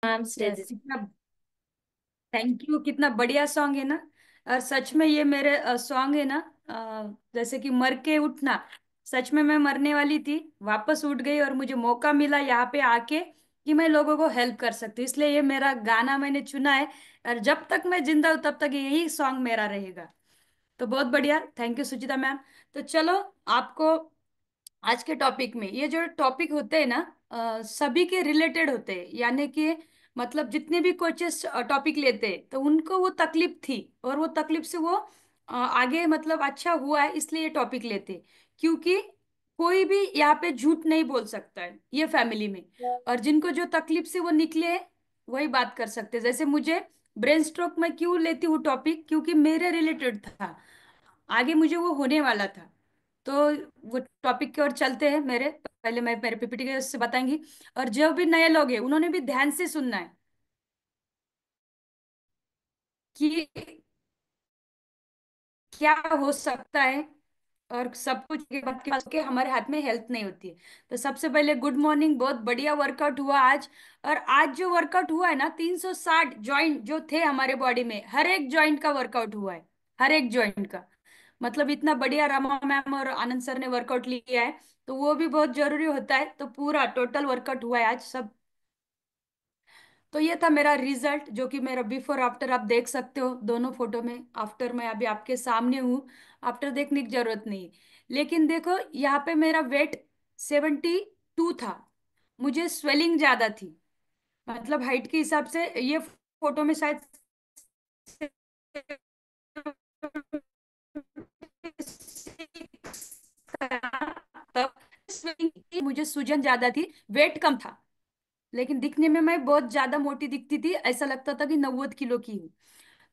Ma'am yes, stage. कितना thank you. कितना बढ़िया सॉन्ग है ना। और सच में ये मेरे सॉन्ग है ना। जैसे कि मर के उठना। सच में मैं मरने वाली थी, वापस उठ गई और मुझे मौका मिला यहाँ पे आके कि मैं लोगों को हेल्प कर सकती हूँ, इसलिए ये मेरा गाना मैंने चुना है। और जब तक मैं जिंदा हूँ तब तक यही सॉन्ग मेरा रहेगा। तो बहुत बढ़िया, थैंक यू सुचिता मैम। तो चलो, आपको आज के टॉपिक में, ये जो टॉपिक होते हैं ना, सभी के रिलेटेड होते हैं, यानी कि मतलब जितने भी कोचेस टॉपिक लेते हैं तो उनको वो तकलीफ थी और वो तकलीफ से वो आगे मतलब अच्छा हुआ है, इसलिए ये टॉपिक लेते हैं। क्योंकि कोई भी यहाँ पे झूठ नहीं बोल सकता है ये फैमिली में। और जिनको जो तकलीफ से वो निकले हैं, वही बात कर सकते हैं। जैसे मुझे ब्रेन स्ट्रोक में क्यों लेती हूँ टॉपिक, क्योंकि मेरे रिलेटेड था, आगे मुझे वो होने वाला था। तो वो टॉपिक की ओर चलते हैं। मेरे पहले मैं मेरे पीपीटी के से बताएंगी। और जो भी नए लोग हैं उन्होंने भी ध्यान से सुनना है कि क्या हो सकता है। और सब कुछ के बाद के हमारे हाथ में हेल्थ नहीं होती है। तो सबसे पहले गुड मॉर्निंग, बहुत बढ़िया वर्कआउट हुआ आज। और आज जो वर्कआउट हुआ है ना, 360 जॉइंट जो थे हमारे बॉडी में, हर एक जॉइंट का वर्कआउट हुआ है। हर एक जॉइंट का मतलब इतना बढ़िया रमा मैम और आनंद सर ने वर्कआउट लिया है। तो वो भी बहुत जरूरी होता है। तो पूरा टोटल वर्कआउट हुआ है आज सब। तो ये था मेरा रिजल्ट, जो कि मेरा बिफोर आफ्टर आप देख सकते हो दोनों फोटो में। आफ्टर मैं अभी आपके सामने हूँ, आफ्टर देखने की जरूरत नहीं। लेकिन देखो यहाँ पे मेरा वेट 72 था। मुझे स्वेलिंग ज्यादा थी, मतलब हाइट के हिसाब से ये फोटो में शायद तब मुझे सूजन ज्यादा थी, वेट कम था। लेकिन दिखने में मैं बहुत ज्यादा मोटी दिखती थी, ऐसा लगता था कि 90 किलो की हूँ।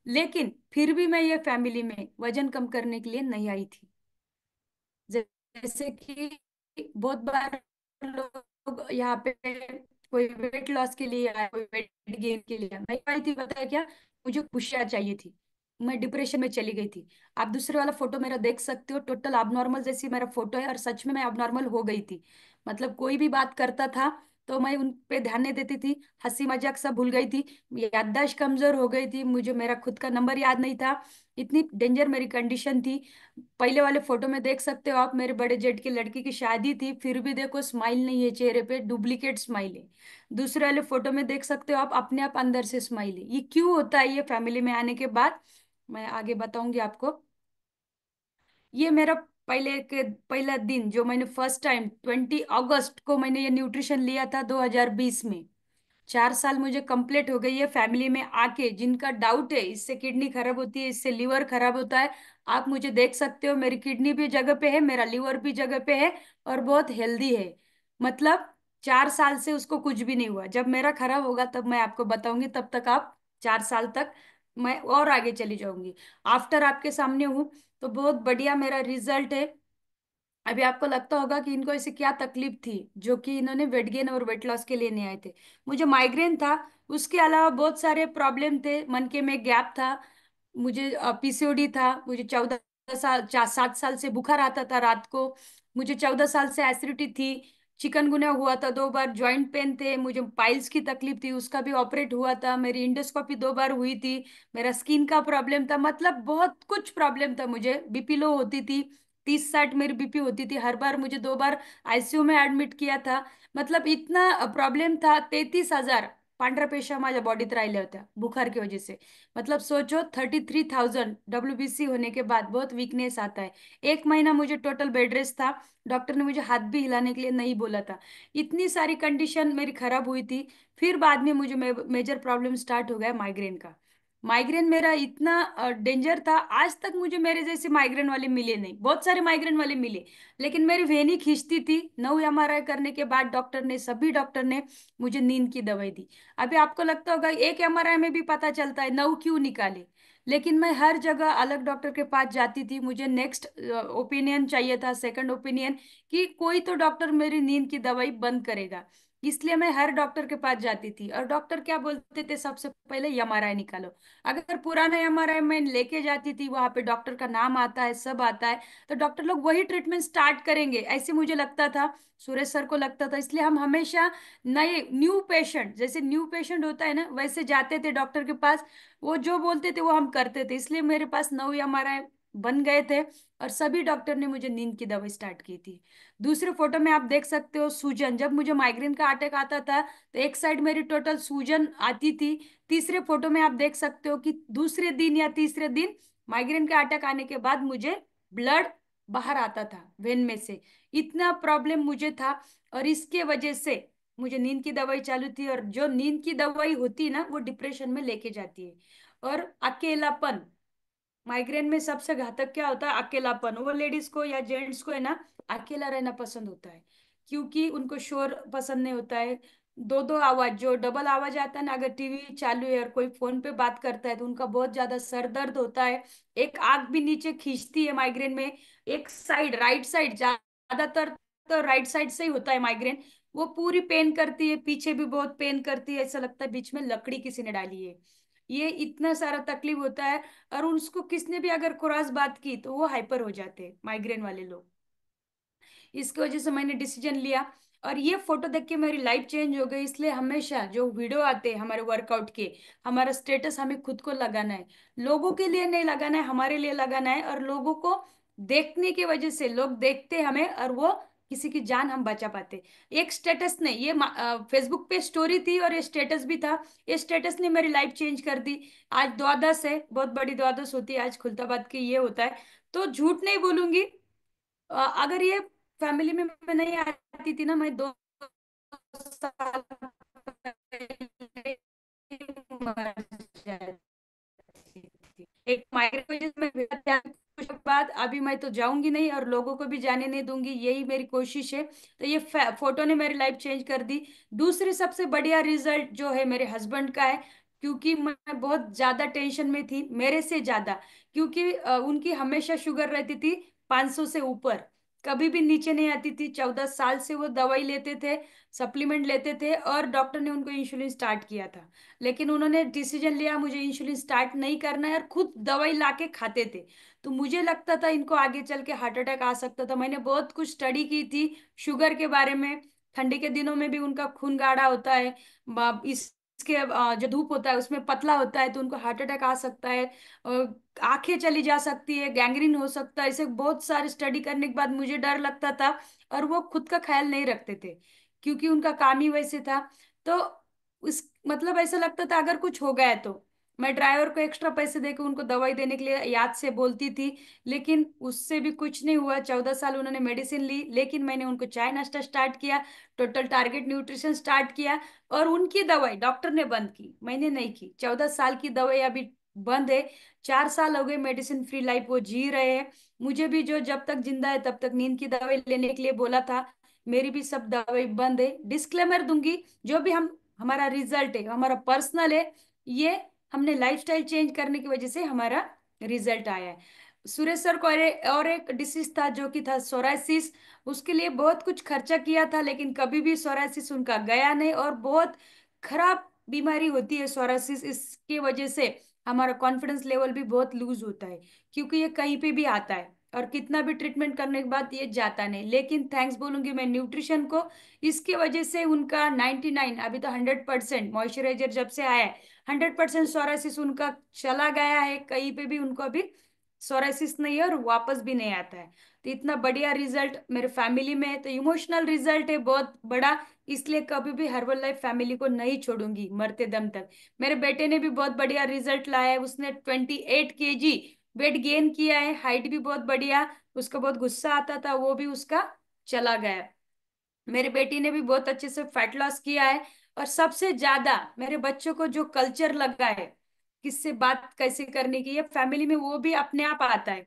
लेकिन फिर भी मैं ये फैमिली में वजन कम करने के लिए नहीं आई थी। जैसे कि बहुत बार लोग यहाँ पे कोई वेट लॉस के लिए आया, कोई वेट गेन के लिए आया। मैं आई थी, पता है क्या, मुझे खुशियाँ चाहिए थी। मैं डिप्रेशन में चली गई थी। आप दूसरे वाला फोटो मेरा देख सकते हो, टोटल abnormal जैसी मेरा फोटो है। और सच में मैं abnormal हो गई थी। मतलब कोई भी बात करता था तो मैं उन पे ध्यान नहीं देती थी, हंसी मजाक सब भूल गई थी। याददाश्त कमजोर हो गई थी, मुझे मेरा खुद का नंबर याद नहीं था। इतनी डेंजर मेरी कंडीशन थी। पहले वाले फोटो में देख सकते हो आप, मेरे बड़े जेठ की लड़की की शादी थी, फिर भी देखो स्माइल नहीं है चेहरे पे, डुप्लीकेट स्माइल है। दूसरे वाले फोटो में देख सकते हो आप, अपने आप अंदर से स्माइल है। ये क्यों होता है ये फैमिली में आने के बाद, मैं आगे बताऊंगी आपको। ये मेरा पहला दिन, जो मैंने फर्स्ट टाइम 20 अगस्त को मैंने ये न्यूट्रिशन लिया था 2020 में। 4 साल मुझे कंप्लीट हो गई है फैमिली में आके। जिनका डाउट है इससे किडनी खराब होती है, इससे लीवर खराब होता है, आप मुझे देख सकते हो, मेरी किडनी भी जगह पे है, मेरा लीवर भी जगह पे है और बहुत हेल्दी है। मतलब 4 साल से उसको कुछ भी नहीं हुआ। जब मेरा खराब होगा तब मैं आपको बताऊंगी, तब तक आप 4 साल तक मैं और आगे चली जाऊंगी। आफ्टर आपके सामने हूँ। तो बहुत बढ़िया मेरा रिजल्ट है। अभी आपको लगता होगा कि इनको ऐसे क्या तकलीफ थी जो कि इन्होंने वेट गेन और वेट लॉस के लिए नहीं आए थे। मुझे माइग्रेन था, उसके अलावा बहुत सारे प्रॉब्लम थे, मन के में गैप था, मुझे पीसीओडी था, मुझे 7 साल से बुखार आता था रात को, मुझे 14 साल से एसिडिटी थी, चिकनगुनिया हुआ था 2 बार, जॉइंट पेन थे, मुझे पाइल्स की तकलीफ थी, उसका भी ऑपरेट हुआ था, मेरी इंडोस्कोपी 2 बार हुई थी, मेरा स्किन का प्रॉब्लम था, मतलब बहुत कुछ प्रॉब्लम था। मुझे बीपी लो होती थी, 30-60 मेरी बीपी होती थी, हर बार मुझे 2 बार आईसीयू में एडमिट किया था। मतलब इतना प्रॉब्लेम था। 33,000 पांढरा पेशा माझ्या बॉडीत राहिल्या होत्या बुखार की वजह से। मतलब सोचो, 33,000 डब्ल्यूबीसी होने के बाद बहुत वीकनेस आता है। 1 महीना मुझे टोटल बेड रेस्ट था। डॉक्टर ने मुझे हाथ भी हिलाने के लिए नहीं बोला था। इतनी सारी कंडीशन मेरी खराब हुई थी। फिर बाद में मुझे मेजर प्रॉब्लम स्टार्ट हो गया माइग्रेन का। माइग्रेन मेरा इतना डेंजर था, आज तक मुझे मेरे जैसे माइग्रेन वाले मिले नहीं। बहुत सारे माइग्रेन वाले मिले, लेकिन मेरी वेनी खींचती थी। 9 एमआरआई करने के बाद सभी डॉक्टर ने मुझे नींद की दवाई दी। अभी आपको लगता होगा 1 एमआरआई में भी पता चलता है 9 क्यों निकाले। लेकिन मैं हर जगह अलग डॉक्टर के पास जाती थी, मुझे नेक्स्ट ओपिनियन चाहिए था, सेकंड ओपिनियन, कि कोई तो डॉक्टर मेरी नींद की दवाई बंद करेगा। इसलिए मैं हर डॉक्टर के पास जाती थी, और डॉक्टर क्या बोलते थे, सबसे पहले एमआरआई निकालो। अगर पुराना एमआरआई मैं लेके जाती थी, वहां पे डॉक्टर का नाम आता है, सब आता है, तो डॉक्टर लोग वही ट्रीटमेंट स्टार्ट करेंगे, ऐसे मुझे लगता था, सुरेश सर को लगता था। इसलिए हम हमेशा नए न्यू पेशेंट, जैसे न्यू पेशेंट होता है ना, वैसे जाते थे डॉक्टर के पास, वो जो बोलते थे वो हम करते थे। इसलिए मेरे पास 9 एमआरआई बन गए थे, और सभी डॉक्टर ने मुझे नींद की दवाई स्टार्ट की थी। दूसरे फोटो में आप देख सकते हो सूजन, जब मुझे माइग्रेन का अटैक आता था तो एक साइड मेरी टोटल सूजन आती थी। तीसरे फोटो में आप देख सकते हो कि दूसरे दिन या तीसरे दिन माइग्रेन का अटैक आने के बाद मुझे ब्लड बाहर आता था वेन में से। इतना प्रॉब्लम मुझे था, और इसके वजह से मुझे नींद की दवाई चालू थी, और जो नींद की दवाई होती है ना, वो डिप्रेशन में लेके जाती है। और अकेलापन, माइग्रेन में सबसे घातक क्या होता है, अकेलापन। वो लेडीज को या जेंट्स को है ना, अकेला रहना पसंद होता है, क्योंकि उनको शोर पसंद नहीं होता है। दो दो आवाज, जो डबल आवाज आता है ना, अगर टीवी चालू है और कोई फोन पे बात करता है तो उनका बहुत ज्यादा सर दर्द होता है। एक आंख भी नीचे खींचती है माइग्रेन में। एक साइड, राइट साइड, ज्यादातर तो राइट साइड से ही होता है माइग्रेन। वो पूरी पेन करती है, पीछे भी बहुत पेन करती है, ऐसा लगता है बीच में लकड़ी किसी ने डाली है। ये इतना सारा तकलीफ होता है। और उसको किसने भी अगर क्रॉस बात की तो वो हाइपर हो जाते हैं माइग्रेन वाले लोग। इसकी वजह से मैंने डिसीजन लिया, और ये फोटो देख के मेरी लाइफ चेंज हो गई। इसलिए हमेशा जो वीडियो आते हैं हमारे वर्कआउट के, हमारा स्टेटस हमें खुद को लगाना है, लोगों के लिए नहीं लगाना है, हमारे लिए लगाना है। और लोगों को देखने की वजह से लोग देखते हैं हमें, और वो किसी की जान हम बचा पाते। एक स्टेटस ने, ये फेसबुक पे स्टोरी थी और ये स्टेटस भी था, ये स्टेटस ने मेरी लाइफ चेंज कर दी। आज द्वादश है, बहुत बड़ी द्वादश होती है आज, खुलताबाद की ये होता है। तो झूठ नहीं बोलूंगी, अगर ये फैमिली में मैं नहीं आती थी ना, मैं 2 साल पहले मर जाती थी। एक माइग्रेन की वजह से मैं बेहद कुछ बाद, अभी मैं तो जाऊंगी नहीं और लोगों को भी जाने नहीं दूंगी, यही मेरी कोशिश है। तो ये फोटो ने मेरी लाइफ चेंज कर दी। दूसरी सबसे बढ़िया रिजल्ट जो है मेरे हस्बैंड का है, क्योंकि मैं बहुत ज्यादा टेंशन में थी, मेरे से ज्यादा, क्योंकि उनकी हमेशा शुगर रहती थी 500 से ऊपर, कभी भी नीचे नहीं आती थी। 14 साल से वो दवाई लेते थे, सप्लीमेंट लेते थे, और डॉक्टर ने उनको इंसुलिन स्टार्ट किया था। लेकिन उन्होंने डिसीजन लिया मुझे इंसुलिन स्टार्ट नहीं करना है, और खुद दवाई लाके खाते थे। तो मुझे लगता था इनको आगे चल के हार्ट अटैक आ सकता था। मैंने बहुत कुछ स्टडी की थी शुगर के बारे में। ठंडी के दिनों में भी उनका खून गाढ़ा होता है, इसके जो धूप होता है उसमें पतला होता है, तो उनको हार्ट अटैक आ सकता है, आंखें चली जा सकती है, गैंग्रीन हो सकता है। ऐसे बहुत सारे स्टडी करने के बाद मुझे डर लगता था, और वो खुद का ख्याल नहीं रखते थे, क्योंकि उनका काम ही वैसे था। तो उस मतलब ऐसा लगता था अगर कुछ हो गया तो मैं ड्राइवर को एक्स्ट्रा पैसे देकर उनको दवाई देने के लिए याद से बोलती थी। लेकिन उससे भी कुछ नहीं हुआ, 14 साल उन्होंने मेडिसिन ली, लेकिन मैंने उनको चाय नाश्ता स्टार्ट किया, टोटल टारगेट न्यूट्रिशन स्टार्ट किया, और उनकी दवाई डॉक्टर ने बंद की, मैंने नहीं की। 14 साल की दवाई अभी बंद है। 4 साल हो गए मेडिसिन फ्री लाइफ वो जी रहे हैं। मुझे भी जो जब तक जिंदा है तब तक नींद की दवाई लेने के लिए बोला था, मेरी भी सब दवाई बंद है। डिस्क्लेमर दूंगी, जो भी हम हमारा रिजल्ट है हमारा पर्सनल है, ये हमने लाइफस्टाइल चेंज करने की वजह से हमारा रिजल्ट आया है। सुरेश सर को और एक डिसीज था जो कि था सोराइसिस, उसके लिए बहुत कुछ खर्चा किया था, लेकिन कभी भी सोराइसिस उनका गया नहीं, और बहुत खराब बीमारी होती है सोराइसिस। इसके वजह से हमारा कॉन्फिडेंस लेवल भी बहुत लूज होता है, क्योंकि ये कहीं पे भी आता है, और कितना भी ट्रीटमेंट करने के बाद ये जाता नहीं। लेकिन थैंक्स बोलूंगी मैं न्यूट्रिशन को, इसकी वजह से उनका 99, अभी तो 100% मॉइस्चराइजर जब से आया है, 100% सोरासिस उनका चला गया है, कहीं पे भी उनको अभी सोरासिस नहीं है, और वापस भी नहीं आता है। तो इतना बढ़िया रिजल्ट मेरे फैमिली में है, तो इमोशनल रिजल्ट है बहुत बड़ा। इसलिए कभी भी हर्बल लाइफ फैमिली को नहीं छोड़ूंगी मरते दम तक। मेरे बेटे ने भी बहुत बढ़िया रिजल्ट लाया है, उसने 28 kg वेट गेन किया है, हाइट भी बहुत बढ़िया। उसको बहुत गुस्सा आता था, वो भी उसका चला गया। मेरी बेटी ने भी बहुत अच्छे से फैट लॉस किया है। और सबसे ज्यादा मेरे बच्चों को जो कल्चर लगा है, किससे बात कैसे करने की, ये फैमिली में वो भी अपने आप आता है,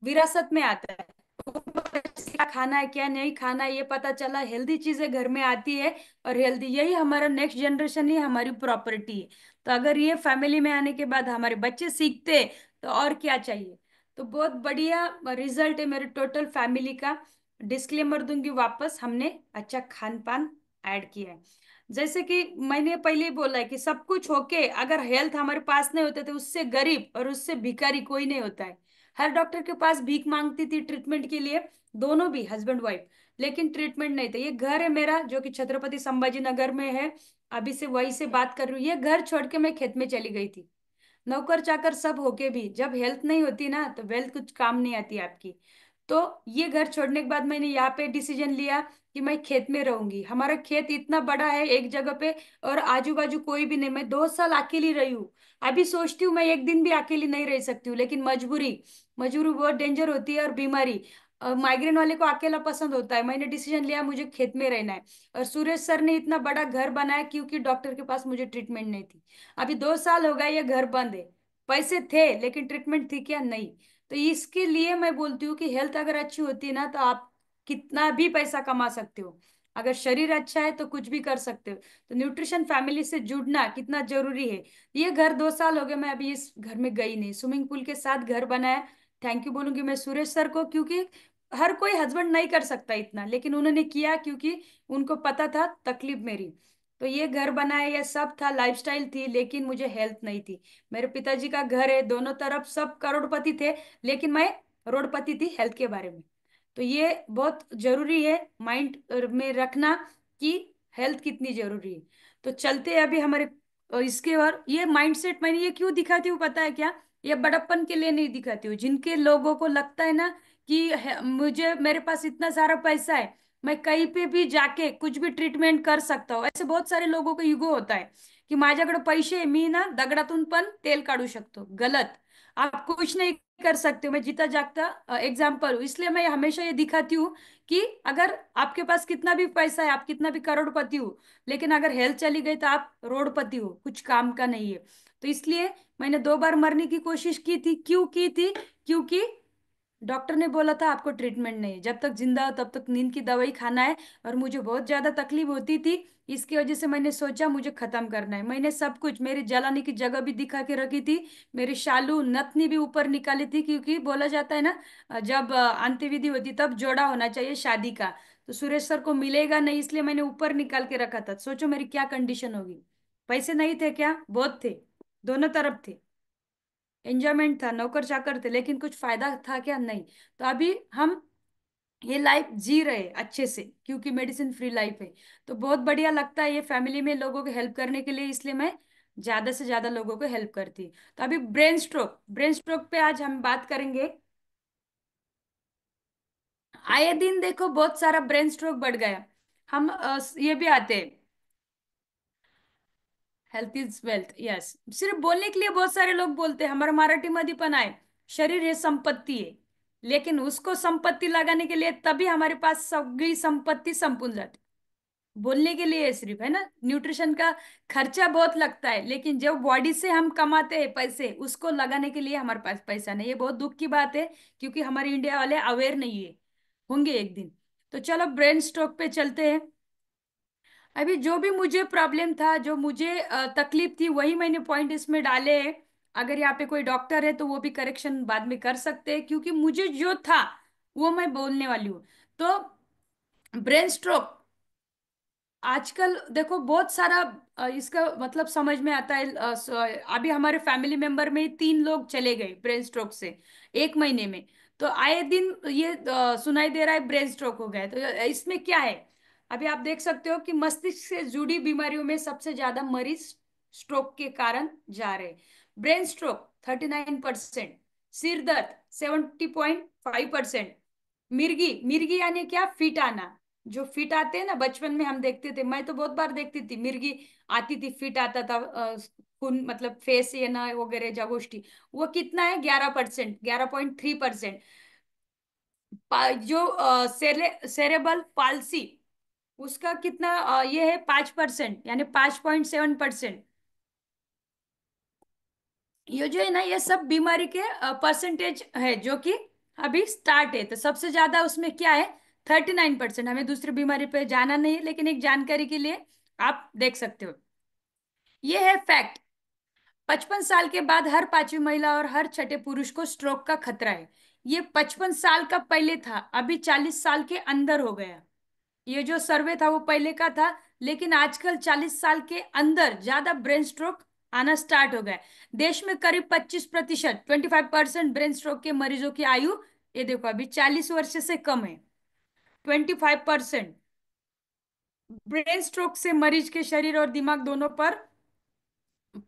विरासत में आता है। क्या खाना है क्या नहीं खाना है ये पता चला, हेल्दी चीजें घर में आती है, और हेल्दी, यही हमारा नेक्स्ट जनरेशन ही हमारी प्रॉपर्टी है। तो अगर ये फैमिली में आने के बाद हमारे बच्चे सीखते तो और क्या चाहिए। तो बहुत बढ़िया रिजल्ट है मेरे टोटल फैमिली का। डिस्क्लेमर दूंगी वापस, हमने अच्छा खान पान ऐड किया है। जैसे कि मैंने पहले ही बोला है कि सब कुछ होके अगर हेल्थ हमारे पास नहीं होते तो उससे गरीब और उससे भिखारी कोई नहीं होता है। हर डॉक्टर के पास भीख मांगती थी ट्रीटमेंट के लिए, दोनों भी हस्बैंड वाइफ, लेकिन ट्रीटमेंट नहीं था। ये घर है मेरा जो कि छत्रपति संभाजी नगर में है, अभी से वहीं से बात कर रही हूँ। ये घर छोड़ के मैं खेत में चली गई थी। नौकर चाकर सब होके भी जब हेल्थ नहीं होती ना तो वेल्थ कुछ काम नहीं आती आपकी। तो ये घर छोड़ने के बाद मैंने यहाँ पे डिसीजन लिया कि मैं खेत में रहूंगी। हमारा खेत इतना बड़ा है एक जगह पे, और आजू बाजू कोई भी नहीं। मैं 2 साल अकेली रही हूँ। अभी सोचती हूँ मैं एक दिन भी अकेली नहीं रह सकती हूँ, लेकिन मजबूरी, मजबूरी बहुत डेंजर होती है। और बीमारी, माइग्रेन वाले को अकेला पसंद होता है। मैंने डिसीजन लिया मुझे खेत में रहना है। और सुरेश सर ने इतना बड़ा घर बनाया क्योंकि डॉक्टर के पास मुझे ट्रीटमेंट नहीं थी। अभी 2 साल हो गए ये घर बंद है। पैसे थे लेकिन ट्रीटमेंट थी क्या? नहीं। तो इसके लिए मैं बोलती हूँ कि हेल्थ अगर अच्छी होती है ना तो आप कितना भी पैसा कमा सकते हो। अगर शरीर अच्छा है तो कुछ भी कर सकते हो। तो न्यूट्रिशन फैमिली से जुड़ना कितना जरूरी है। ये घर 2 साल हो गए, मैं अभी इस घर में गई नहीं। स्विमिंग पूल के साथ घर बनाया। थैंक यू बोलूंगी मैं सुरेश सर को, क्योंकि हर कोई हस्बैंड नहीं कर सकता इतना, लेकिन उन्होंने किया क्योंकि उनको पता था तकलीफ मेरी। तो ये घर बनाया, ये सब था, लाइफस्टाइल थी, लेकिन मुझे हेल्थ नहीं थी। मेरे पिताजी का घर है, दोनों तरफ सब करोड़पति थे, लेकिन मैं रोडपति थी हेल्थ के बारे में। तो ये बहुत जरूरी है माइंड में रखना कि हेल्थ कितनी जरूरी है। तो चलते हैं अभी हमारे इसके। और ये माइंडसेट मैंने ये क्यों दिखाती हूँ पता है क्या? ये बड़प्पन के लिए नहीं दिखाती हूँ। जिनके लोगों को लगता है ना कि मुझे, मेरे पास इतना सारा पैसा है, मैं कहीं पे भी जाके कुछ भी ट्रीटमेंट कर सकता हूँ, ऐसे बहुत सारे लोगों को ईगो होता है की माझ्याकडे पैसे आहे, मी ना दगडातून पण तेल काढू शकतो। गलत। आप कुछ नहीं कर सकते हो। मैं जीता जागता एग्जाम्पल हूँ, इसलिए मैं हमेशा ये दिखाती हूँ कि अगर आपके पास कितना भी पैसा है, आप कितना भी करोड़पति हो, लेकिन अगर हेल्थ चली गई तो आप रोडपति हो, कुछ काम का नहीं है। तो इसलिए मैंने 2 बार मरने की कोशिश की थी। क्यों की थी? क्योंकि डॉक्टर ने बोला था आपको ट्रीटमेंट नहीं है, जब तक जिंदा हो तब तक नींद की दवाई खाना है। और मुझे बहुत ज्यादा तकलीफ होती थी, इसकी वजह से मैंने सोचा मुझे खत्म करना है। मैंने सब कुछ, मेरी जलाने की जगह भी दिखा के रखी थी, मेरी शालू नथनी भी ऊपर निकाली थी, क्योंकि बोला जाता है ना जब अंत्यविधि होती तब जोड़ा होना चाहिए शादी का। तो सुरेश सर को मिलेगा नहीं, इसलिए मैंने ऊपर निकाल के रखा था। सोचो मेरी क्या कंडीशन होगी। पैसे नहीं थे क्या? बहुत थे, दोनों तरफ थे। एंजॉयमेंट था, नौकर चाकर थे, लेकिन कुछ फायदा था क्या? नहीं। तो अभी हम ये लाइफ जी रहे हैं अच्छे से, क्योंकि मेडिसिन फ्री लाइफ है। तो बहुत बढ़िया लगता है ये फैमिली में लोगों को हेल्प करने के लिए, इसलिए मैं ज्यादा से ज्यादा लोगों को हेल्प करती हूँ। तो अभी ब्रेन स्ट्रोक, ब्रेन स्ट्रोक पे आज हम बात करेंगे। आए दिन देखो बहुत सारा ब्रेन स्ट्रोक बढ़ गया। हम ये भी आते हैं, हेल्थ इज वेल्थ। यस, सिर्फ बोलने के लिए बहुत सारे लोग बोलते हैं, हमारा मराठी मध्ये पण आहे, शरीर हे संपत्ती है। लेकिन उसको संपत्ति लगाने के लिए तभी हमारे पास सगळी संपत्ति संपून जाती। बोलने के लिए सिर्फ है ना, न्यूट्रिशन का खर्चा बहुत लगता है, लेकिन जो बॉडी से हम कमाते हैं पैसे, उसको लगाने के लिए हमारे पास पैसा नहीं। ये बहुत दुख की बात है, क्योंकि हमारे इंडिया वाले अवेयर नहीं है, होंगे एक दिन। तो चलो ब्रेन स्ट्रोक पे चलते हैं। अभी जो भी मुझे प्रॉब्लम था, जो मुझे तकलीफ थी, वही मैंने पॉइंट इसमें डाले हैं। अगर यहाँ पे कोई डॉक्टर है तो वो भी करेक्शन बाद में कर सकते हैं, क्योंकि मुझे जो था वो मैं बोलने वाली हूँ। तो ब्रेन स्ट्रोक आजकल देखो बहुत सारा इसका मतलब समझ में आता है। अभी हमारे फैमिली मेंबर में ही 3 लोग चले गए ब्रेन स्ट्रोक से 1 महीने में। तो आए दिन ये सुनाई दे रहा है ब्रेन स्ट्रोक हो गया है। तो इसमें क्या है? अभी आप देख सकते हो कि मस्तिष्क से जुड़ी बीमारियों में सबसे ज्यादा मरीज स्ट्रोक के कारण जा रहे हैं। ब्रेन स्ट्रोक 39%, सिर दर्द 70.5%, मिर्गी, मिर्गी यानी क्या? फिट आना। जो फिट आते हैं ना, बचपन में हम देखते थे, मैं तो बहुत बार देखती थी मिर्गी आती थी, फिट आता था खून, मतलब फेस ये ना वगैरह जो गोष्टी। वो कितना है? 11%, 11.3%। जो सेरेबल पालसी, उसका कितना ये है? 5%, यानी 5.7%। ये जो है ना, ये सब बीमारी के परसेंटेज है जो कि अभी स्टार्ट है। तो सबसे ज्यादा उसमें क्या है? 39%। हमें दूसरी बीमारी पे जाना नहीं है, लेकिन एक जानकारी के लिए आप देख सकते हो। ये है फैक्ट। 55 साल के बाद हर 5वीं महिला और हर छठे पुरुष को स्ट्रोक का खतरा है। ये 55 साल का पहले था, अभी 40 साल के अंदर हो गया। ये जो सर्वे था वो पहले का था, लेकिन आजकल 40 साल के अंदर ज्यादा ब्रेन स्ट्रोक आना स्टार्ट हो गया है। देश में करीब 25%, 25% ब्रेन स्ट्रोक के मरीजों की आयु, ये देखो, अभी 40 वर्ष से कम है। 25%। ब्रेन स्ट्रोक से मरीज के शरीर और दिमाग दोनों पर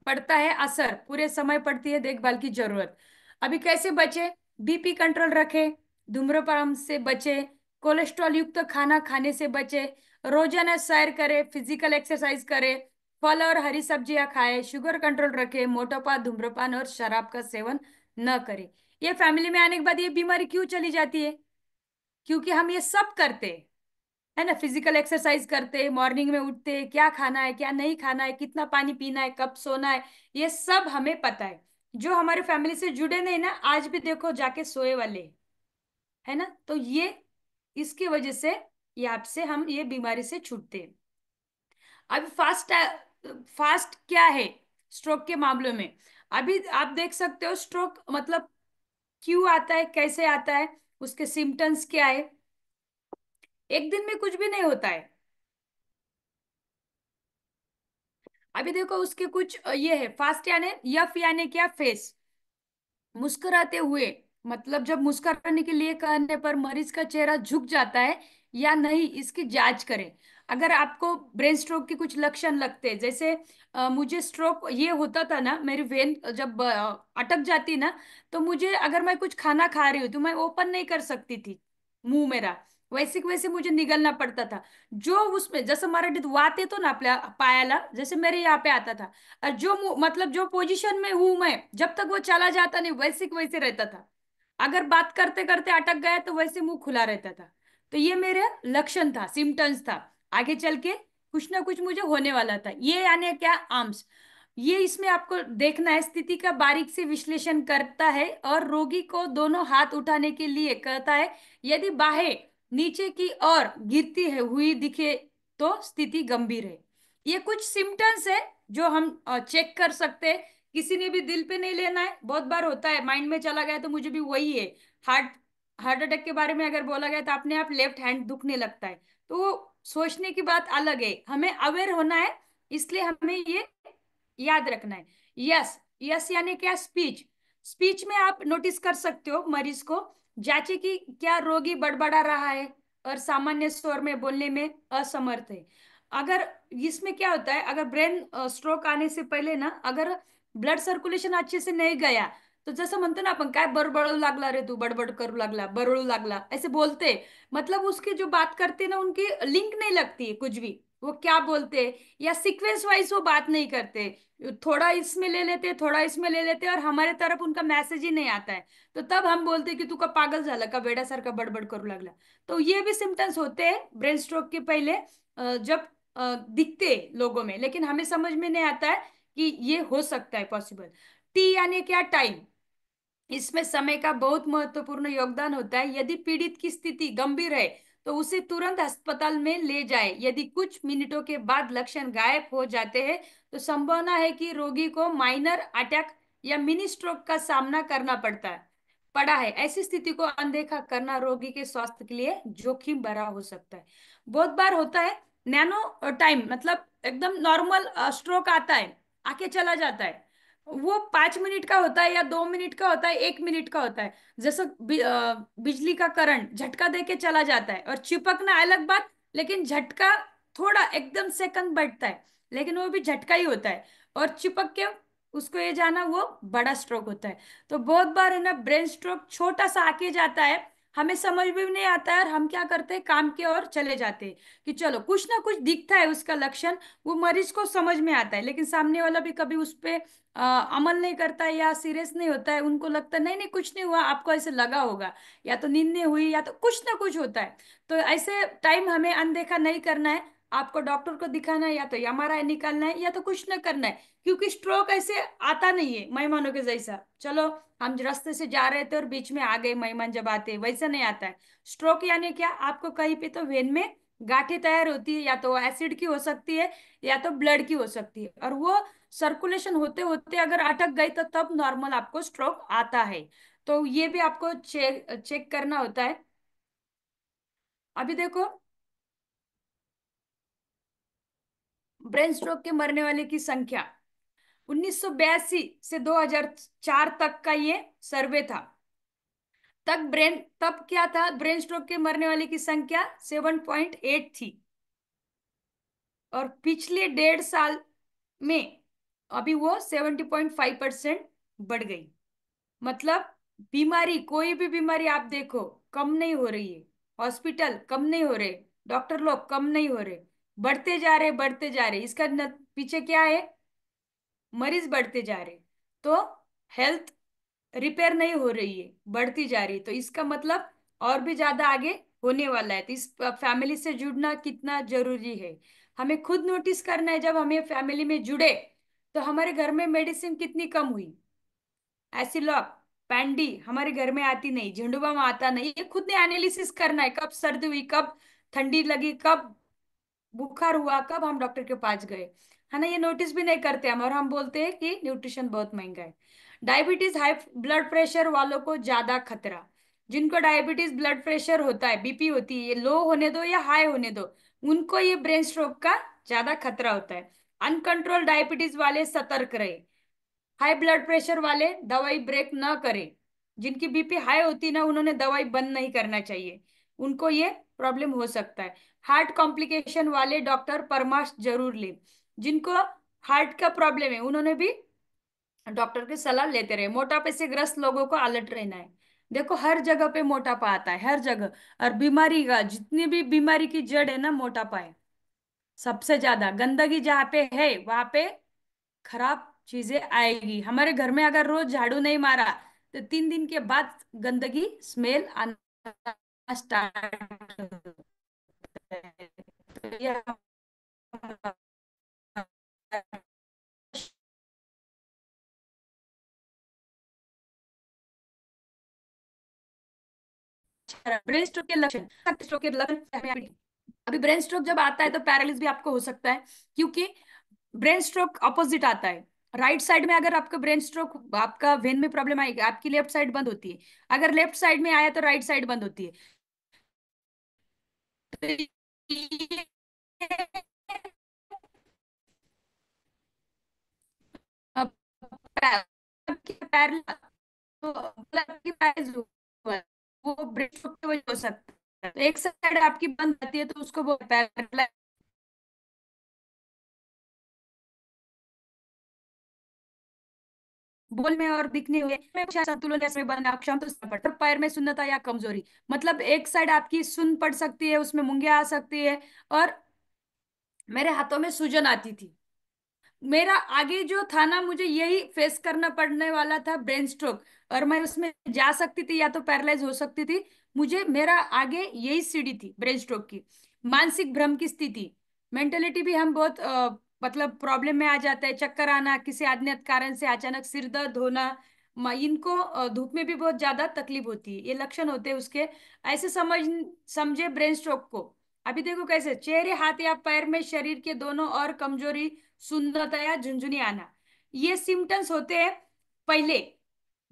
पड़ता है असर, पूरे समय पड़ती है देखभाल की जरूरत। अभी कैसे बचे? बीपी कंट्रोल रखे, धूम्रपान से बचे, कोलेस्ट्रॉल युक्त खाना खाने से बचे, रोजाना सैर करे, फिजिकल एक्सरसाइज करे, फल और हरी सब्जियां खाए, शुगर कंट्रोल रखे, मोटापा, धूम्रपान और शराब का सेवन न करे। ये फैमिली में आने के बाद ये बीमारी क्यों चली जाती है? क्योंकि हम ये सब करते हैं, है ना। फिजिकल एक्सरसाइज करते, मॉर्निंग में उठते, क्या खाना है क्या नहीं खाना है, कितना पानी पीना है, कब सोना है, ये सब हमें पता है। जो हमारे फैमिली से जुड़े नहीं ना, आज भी देखो जाके सोए वाले हैं, है ना। तो ये इसकी वजह से ये आपसे हम ये बीमारी से छूटते हैं। अभी फास्ट क्या है स्ट्रोक के मामलों में? अभी आप देख सकते हो स्ट्रोक मतलब क्यों आता है, कैसे आता है, उसके सिम्टम्स क्या है। एक दिन में कुछ भी नहीं होता है। अभी देखो उसके कुछ ये है, फास्ट यानी यफ यानी क्या, फेस, मुस्कुराते हुए, मतलब जब मुस्कुराने के लिए कहने पर मरीज का चेहरा झुक जाता है या नहीं, इसकी जांच करें। अगर आपको ब्रेन स्ट्रोक के कुछ लक्षण लगते हैं, जैसे मुझे स्ट्रोक ये होता था ना, मेरी वेन जब अटक जाती ना, तो मुझे अगर मैं कुछ खाना खा रही हूँ तो मैं ओपन नहीं कर सकती थी मुंह मेरा, वैसे की वैसे मुझे निगलना पड़ता था। जो उसमें जसं मराठीत वात येतो ना आपल्या पायाला, जैसे मेरे यहाँ पे आता था। और जो मतलब जो पोजीशन में हूं मैं, जब तक वो चला जाता नहीं वैसे के वैसे रहता था। अगर बात करते करते अटक गया तो वैसे मुंह खुला रहता था। तो ये मेरे लक्षण था, सिम्टम्स था। आगे चल के कुछ ना कुछ मुझे होने वाला था। ये यानी क्या, आर्म्स, ये इसमें आपको देखना है, स्थिति का बारीक से विश्लेषण करता है और रोगी को दोनों हाथ उठाने के लिए कहता है। यदि बाहें नीचे की ओर गिरती है हुई दिखे तो स्थिति गंभीर है। ये कुछ सिम्टम्स है जो हम चेक कर सकते हैं। किसी ने भी दिल पे नहीं लेना है, बहुत बार होता है माइंड में चला गया तो मुझे भी वही है। हार्ट हार्ट अटैक के बारे में अगर बोला गया तो अपने आप लेफ्ट हैंड दुखने लगता है। तो वो सोचने की बात अलग है, हमें अवेयर होना है, इसलिए हमें ये याद रखना है। यस, यस यानी क्या, स्पीच। स्पीच में आप नोटिस कर सकते हो मरीज को, जांचे कि क्या रोगी बड़बड़ा रहा है और सामान्य स्वर में बोलने में असमर्थ है। अगर इसमें क्या होता है, अगर ब्रेन स्ट्रोक आने से पहले ना, अगर ब्लड सर्क्युलेशन अच्छे से नहीं गया, तो जसं म्हणतो ना आपण, काय बडबडू लागला रे तू, बडबड करू लागला, बरळू लागला, ऐसे बोलते, मतलब उसकी जो बात करते हैं ना, उनकी लिंक नहीं लगती है कुछ भी, वो क्या बोलते हैं, या सीक्वेंस वाइज वो बात नहीं करते, थोड़ा इसमें ले लेते, थोड़ा इसमें ले लेते, और हमारे तरफ उनका मैसेज ही नहीं आता है। तो तब हम बोलते कि तू का पागल झाला का, वेड्यासारखा बडबड करू लागला। तो ये भी सिम्टम्स होते हैं ब्रेन स्ट्रोक के पहले, जब दिखते लोगों में, लेकिन हमें समझ में नहीं आता है कि ये हो सकता है पॉसिबल। टी यानी क्या, टाइम। इसमें समय का बहुत महत्वपूर्ण योगदान होता है। यदि पीड़ित की स्थिति गंभीर है तो उसे तुरंत अस्पताल में ले जाए। यदि कुछ मिनटों के बाद लक्षण गायब हो जाते हैं तो संभावना है कि रोगी को माइनर अटैक या मिनी स्ट्रोक का सामना करना पड़ा है। ऐसी स्थिति को अनदेखा करना रोगी के स्वास्थ्य के लिए जोखिम भरा हो सकता है। बहुत बार होता है नैनो टाइम, मतलब एकदम नॉर्मल स्ट्रोक आता है, आके चला जाता है। वो 5 मिनट का होता है या 2 मिनट का होता है, 1 मिनट का होता है। जैसे बिजली का करंट झटका दे के चला जाता है, और चिपकना अलग बात, लेकिन झटका थोड़ा एकदम सेकंड बढ़ता है, लेकिन वो भी झटका ही होता है। और चिपक के उसको ये जाना, वो बड़ा स्ट्रोक होता है। तो बहुत बार है ना, ब्रेन स्ट्रोक छोटा सा आके जाता है, हमें समझ भी नहीं आता है, और हम क्या करते हैं, काम के ओर चले जाते हैं कि चलो, कुछ ना कुछ दिखता है उसका लक्षण, वो मरीज को समझ में आता है, लेकिन सामने वाला भी कभी उस पे अमल नहीं करता है या सीरियस नहीं होता है। उनको लगता है नहीं नहीं कुछ नहीं हुआ, आपको ऐसे लगा होगा, या तो नींद नहीं हुई, या तो कुछ ना कुछ होता है। तो ऐसे टाइम हमें अनदेखा नहीं करना है। आपको डॉक्टर को दिखाना है, या तो एमआरआई निकालना है, या तो कुछ ना करना है। क्योंकि स्ट्रोक ऐसे आता नहीं है मेहमानों के जैसा, चलो हम रास्ते से जा रहे थे और बीच में आ गए मेहमान, जब आते हैं वैसा नहीं आता है। स्ट्रोक यानी क्या, आपको कहीं पे तो वेन में गांठें तैयार होती है, या तो एसिड की हो सकती है या तो ब्लड की हो सकती है, और वो सर्कुलेशन होते होते अगर अटक गई तो तब नॉर्मल आपको स्ट्रोक आता है। तो ये भी आपको चेक चेक करना होता है। अभी देखो, ब्रेन स्ट्रोक के मरने वाले की संख्या 1982 से 2004 तक का ये सर्वे था। तब क्या था, ब्रेन स्ट्रोक के मरने वाले की संख्या 7.8 थी। और पिछले 1.5 साल में अभी वो 70.5% बढ़ गई। मतलब बीमारी, कोई भी बीमारी आप देखो, कम नहीं हो रही है। हॉस्पिटल कम नहीं हो रहे, डॉक्टर लोग कम नहीं हो रहे, बढ़ते जा रहे बढ़ते जा रहे। इसका पीछे क्या है, मरीज बढ़ते जा रहे। तो हेल्थ रिपेयर नहीं हो रही है, बढ़ती जा रही है। तो इसका मतलब और भी ज्यादा आगे होने वाला है। तो इस फैमिली से जुड़ना कितना जरूरी है, हमें खुद नोटिस करना है। जब हमें फैमिली में जुड़े तो हमारे घर में मेडिसिन कितनी कम हुई। एसिलॉक, पैंडी हमारे घर में आती नहीं, झंडू बाम आता नहीं। ये खुद ने एनालिसिस करना है, कब सर्दी हुई, कब ठंडी लगी, कब बुखार हुआ, कब हम डॉक्टर के पास गए, है ना। ये नोटिस भी नहीं करते हम, और हम बोलते हैं कि न्यूट्रिशन बहुत महंगा है। डायबिटीज, हाई ब्लड प्रेशर वालों को ज्यादा खतरा। जिनको डायबिटीज, ब्लड प्रेशर होता है, बीपी होती है, ये लो होने दो या हाई होने दो, उनको ये ब्रेन स्ट्रोक का ज्यादा खतरा होता है। अनकंट्रोल डायबिटीज वाले सतर्क रहे। हाई ब्लड प्रेशर वाले दवाई ब्रेक ना करें। जिनकी बीपी हाई होती है ना, उन्होंने दवाई बंद नहीं करना चाहिए, उनको ये प्रॉब्लम हो सकता है। हार्ट कॉम्प्लिकेशन वाले डॉक्टर परामर्श जरूर ले। जिनको हार्ट का प्रॉब्लम है उन्होंने भी डॉक्टर की सलाह लेते रहे। मोटापे से ग्रस्त लोगों को अलर्ट रहना है। देखो हर जगह पे मोटापा आता है, हर जगह। और बीमारी का, जितनी भी बीमारी की जड़ है ना, मोटापा है। सबसे ज्यादा गंदगी जहाँ पे है वहां पे खराब चीजें आएगी। हमारे घर में अगर रोज झाड़ू नहीं मारा तो 3 दिन के बाद गंदगी स्मेल आना स्टार्ट होता है। तो ये ब्रेन स्ट्रोक के लक्षण, स्ट्रोक के लक्षण। अभी ब्रेन स्ट्रोक जब आता है तो पैरालिस भी आपको हो सकता है, क्योंकि ब्रेन स्ट्रोक अपोजिट आता है। राइट साइड में अगर आपका ब्रेन स्ट्रोक, आपका वेन में प्रॉब्लम आएगी, आपकी लेफ्ट साइड बंद होती है। अगर लेफ्ट साइड में आया तो राइट साइड बंद होती है। तो ये अब पैर तो मतलब आपकी पैर हुआ है, वो ब्रेन स्ट्रोक की वजह हो सकता है। तो एक साइड आपकी बंद आती है तो उसको वो पैर बोल में और दिखने हुए में संतुलन कैसे बनना, अक्षम तो पड़ पैर में सुन्नता या कमजोरी। मतलब एक साइड आपकी सुन पड़ सकती है, उसमें मुंगिया आ सकती है। और मेरे हाथों में सूजन आती थी। मेरा आगे जो था ना, मुझे यही फेस करना पड़ने वाला था, ब्रेन स्ट्रोक। और मैं उसमें जा सकती थी या तो पैरालाइज हो सकती थी। मुझे मेरा आगे यही सीढ़ी थी ब्रेन स्ट्रोक की। मानसिक भ्रम की स्थिति, मेंटेलिटी भी हम बहुत मतलब प्रॉब्लम में आ जाता है। चक्कर आना, किसी अज्ञात कारण से अचानक सिर दर्द होना। इनको धूप में भी बहुत ज्यादा तकलीफ होती है, ये लक्षण होते हैं उसके। ऐसे समझे ब्रेन स्ट्रोक को। अभी देखो कैसे, चेहरे, हाथ या पैर में शरीर के दोनों और कमजोरी, सुंदरता या झुंझुनी आना, ये सिम्टम्स होते हैं पहले।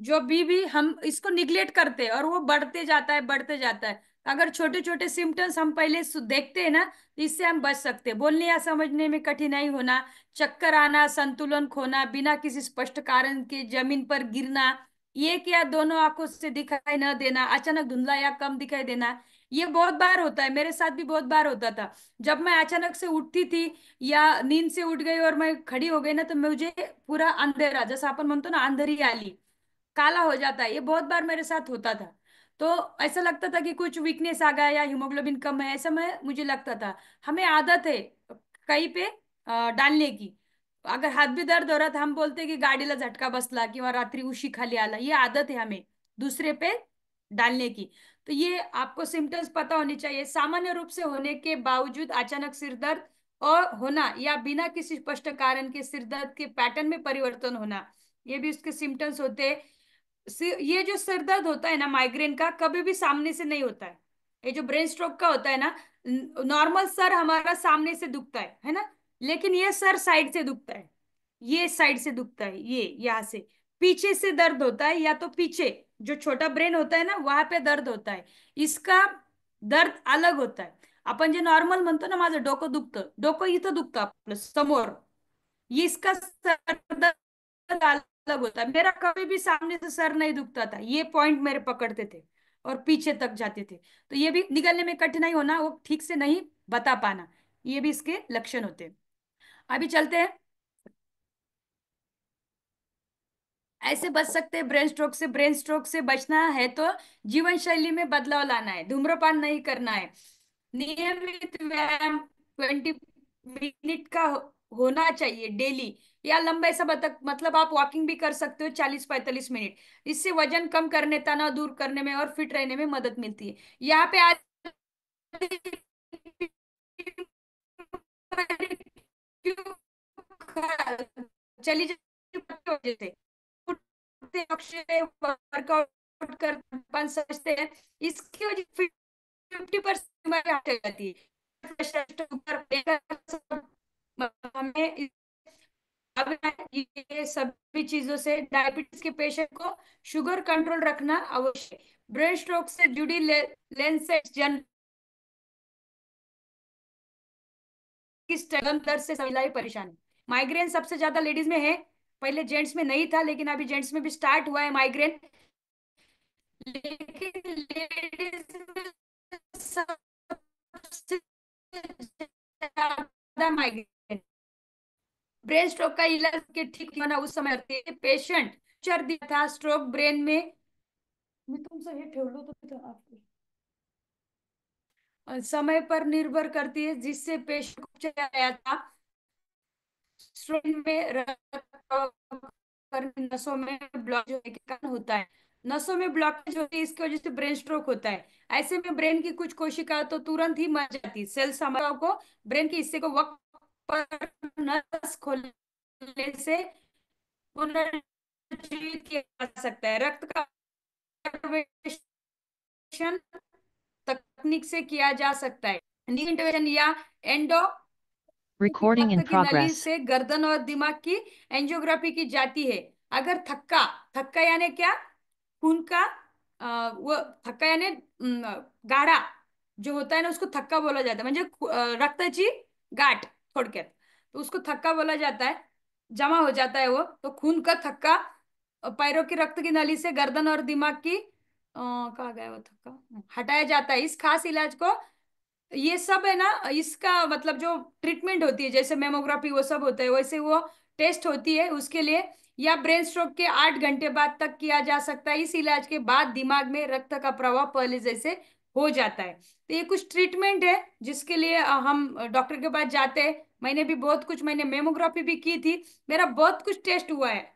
जो भी हम इसको निग्लेक्ट करते हैं और वो बढ़ते जाता है बढ़ते जाता है। अगर छोटे छोटे सिम्टम्स हम पहले देखते हैं ना, तो इससे हम बच सकते हैं। बोलने या समझने में कठिनाई होना, चक्कर आना, संतुलन खोना, बिना किसी स्पष्ट कारण के जमीन पर गिरना, एक या दोनों आंखों से दिखाई न देना, अचानक धुंधला या कम दिखाई देना। ये बहुत बार होता है, मेरे साथ भी बहुत बार होता था। जब मैं अचानक से उठती थी या नींद से उठ गई और मैं खड़ी हो गई ना, तो मुझे पूरा अंधेरा, जैसा अपन म्हणतो ना अंधेरी आली, काला हो जाता है। ये बहुत बार मेरे साथ होता था। तो ऐसा लगता था कि कुछ वीकनेस आ गया या हीमोग्लोबिन कम है, ऐसा मैं मुझे लगता था। हमें आदत है कहीं पे डालने की। अगर हात भी दर्द हो रहा था, हम बोलते कि गाडीला झटका बसला किंवा रात्री उशी खाली आला, ये आदत है हमें दूसरे पे डालने की। तो ये आपको सिम्टम्स पता होनी चाहिए। सामान्य रूप से होने के बावजूद अचानक सिर दर्द और होना या बिना किसी स्पष्ट कारण के सिर दर्द के पैटर्न में परिवर्तन होना, ये भी उसके सिम्टम्स होते हैं। ये जो सिर दर्द होता है ना माइग्रेन का, कभी भी सामने से नहीं होता है। ये जो ब्रेन स्ट्रोक का होता है ना, नॉर्मल सर हमारा सामने से दुखता है ना। लेकिन ये सर साइड से दुखता है, ये साइड से दुखता है, ये यहाँ से पीछे से दर्द होता है। या तो पीछे जो छोटा ब्रेन होता है ना, वहां पे दर्द होता है। इसका दर्द अलग होता है। आपण जे नॉर्मल म्हणतो ना, माझं डोकं दुखतं, डोकं इथं दुखतं आपलं समोर, ये इसका सर दर्द अलग होता है। मेरा कभी भी सामने से सर नहीं दुखता था, ये पॉइंट मेरे पकड़ते थे और पीछे तक जाते थे। तो ये भी निगलने में कठिनाई होना, वो ठीक से नहीं बता पाना, ये भी इसके लक्षण होते हैं। अभी चलते हैं। ऐसे बच सकते हैं ब्रेन स्ट्रोक से। ब्रेन स्ट्रोक से बचना है तो जीवन शैली में बदलाव लाना है, धूम्रपान नहीं करना है, नियमित व्यायाम 20 मिनट का होना चाहिए डेली, या लंबे समय तक, मतलब आप वॉकिंग भी कर सकते हो 40-45 मिनट। इससे वजन कम करने, तनाव दूर करने में और फिट रहने में मदद मिलती है। यहाँ पे आज क्यों चली जाती है, उठते अक्षय वर्कआउट कर अपन समझते हैं, इसकी वजह 50% हमारी हट जाती है। हमें अब ये सभी चीजों से डायबिटीज के पेशेंट को शुगर कंट्रोल रखना आवश्यक है। ब्रेन स्ट्रोक से जुड़ी लेंसेट जन किस तरह दर्द से महिलाएं परेशान है। माइग्रेन सबसे ज्यादा लेडीज में है, पहले जेंट्स में नहीं था, लेकिन अभी जेंट्स में भी स्टार्ट हुआ है माइग्रेन। लेकिन लेडीज में सबसे ज्यादा माइग्रेन। ब्रेन स्ट्रोक का इलाज के ठीक होना उस समय करते हैं पेशेंट। चर दिया था स्ट्रोक ब्रेन में, मी तुमचं हे ठेवलं होतं तिथं समय पर निर्भर करती है, जिससे पेशेंट को चला गया था। स्ट्रोक में नसों में ब्लॉक होने के कारण होता है। नसों में ब्लॉकेज होती है, इसकी वजह से ब्रेन स्ट्रोक होता है। ऐसे में ब्रेन की कुछ कोशिका तो तुरंत ही मर जाती है। सेल समस्याओं को, ब्रेन के हिस्से को वक्त पर नस खोलने से पुनर्जीवित किया जा सकता है। रक्त का तकनीक से किया जा सकता है। इंटरवेंशन या एंडो Recording रक्त in की नली progress. से गर्दन और दिमाग की एंजियोग्राफी की जाती है। अगर थक्का, थक्का यानी क्या, खून का वो थक्का यानी गाढ़ा जो होता है ना, उसको थक्का बोला जाता है, म्हणजे रक्ताची गाठ थोडक्यात, तो उसको थक्का बोला जाता है। जमा हो जाता है वो, तो खून का थक्का पैरों की रक्त की नली से गर्दन और दिमाग की कहा गया वो थक्का हटाया जाता है। इस खास इलाज को, ये सब है ना, इसका मतलब जो ट्रीटमेंट होती है, जैसे मेमोग्राफी वो सब होता है, वैसे वो टेस्ट होती है उसके लिए। या ब्रेन स्ट्रोक के 8 घंटे बाद तक किया जा सकता है। इस इलाज के बाद दिमाग में रक्त का प्रवाह पहले जैसे हो जाता है। तो ये कुछ ट्रीटमेंट है जिसके लिए हम डॉक्टर के पास जाते हैं। मैंने भी बहुत कुछ, मैंने मेमोग्राफी भी की थी, मेरा बहुत कुछ टेस्ट हुआ है।